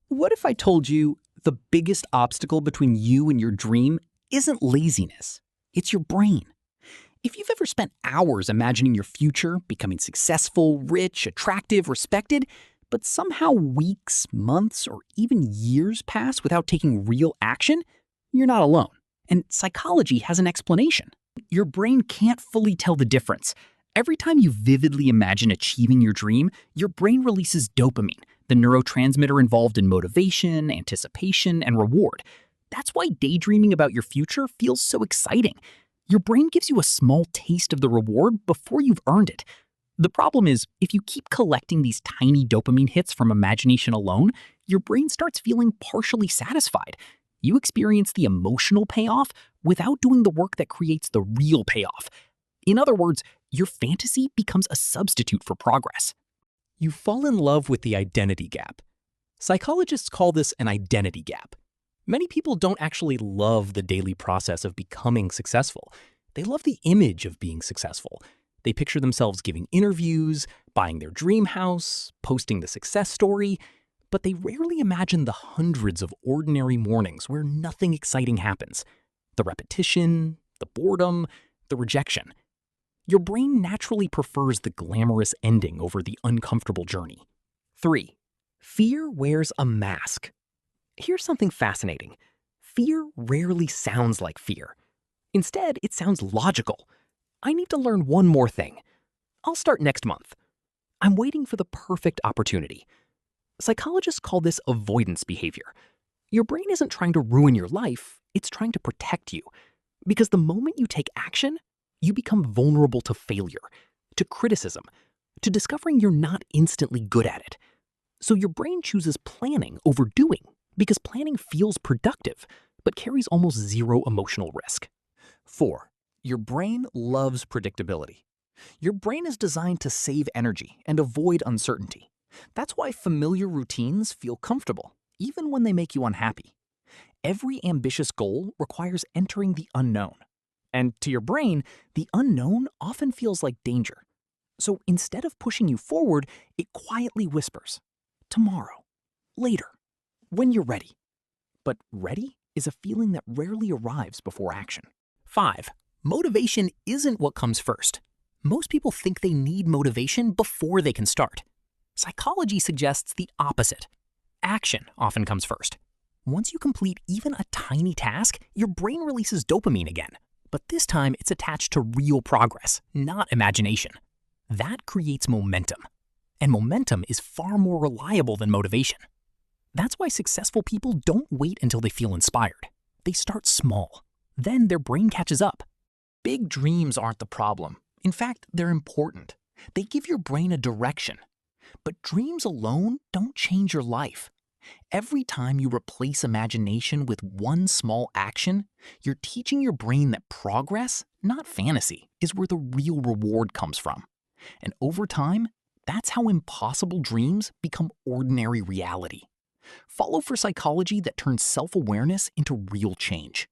What if I told you the biggest obstacle between you and your dream isn't laziness, it's your brain? If you've ever spent hours imagining your future, becoming successful, rich, attractive, respected, but somehow weeks, months, or even years pass without taking real action, you're not alone. And psychology has an explanation. Your brain can't fully tell the difference. Every time you vividly imagine achieving your dream, your brain releases dopamine, the neurotransmitter involved in motivation, anticipation, and reward. That's why daydreaming about your future feels so exciting. Your brain gives you a small taste of the reward before you've earned it. The problem is, if you keep collecting these tiny dopamine hits from imagination alone, your brain starts feeling partially satisfied. You experience the emotional payoff without doing the work that creates the real payoff. In other words, your fantasy becomes a substitute for progress. You fall in love with the identity gap. Psychologists call this an identity gap. Many people don't actually love the daily process of becoming successful. They love the image of being successful. They picture themselves giving interviews, buying their dream house, posting the success story, but they rarely imagine the hundreds of ordinary mornings where nothing exciting happens. The repetition, the boredom, the rejection. Your brain naturally prefers the glamorous ending over the uncomfortable journey. 3. Fear wears a mask. Here's something fascinating. Fear rarely sounds like fear. Instead, it sounds logical. I need to learn one more thing. I'll start next month. I'm waiting for the perfect opportunity. Psychologists call this avoidance behavior. Your brain isn't trying to ruin your life, it's trying to protect you. Because the moment you take action, you become vulnerable to failure, to criticism, to discovering you're not instantly good at it. So your brain chooses planning over doing, because planning feels productive, but carries almost zero emotional risk. 4. Your brain loves predictability. Your brain is designed to save energy and avoid uncertainty. That's why familiar routines feel comfortable, even when they make you unhappy. Every ambitious goal requires entering the unknown. And to your brain, the unknown often feels like danger. So instead of pushing you forward, it quietly whispers, tomorrow, later, when you're ready. But ready is a feeling that rarely arrives before action. 5. Motivation isn't what comes first. Most people think they need motivation before they can start. Psychology suggests the opposite. Action often comes first. Once you complete even a tiny task, your brain releases dopamine again. But this time it's attached to real progress, not imagination. That creates momentum. And momentum is far more reliable than motivation. That's why successful people don't wait until they feel inspired. They start small. Then their brain catches up. Big dreams aren't the problem. In fact, they're important. They give your brain a direction. But dreams alone don't change your life. Every time you replace imagination with one small action, you're teaching your brain that progress, not fantasy, is where the real reward comes from. And over time, that's how impossible dreams become ordinary reality. Follow for psychology that turns self-awareness into real change.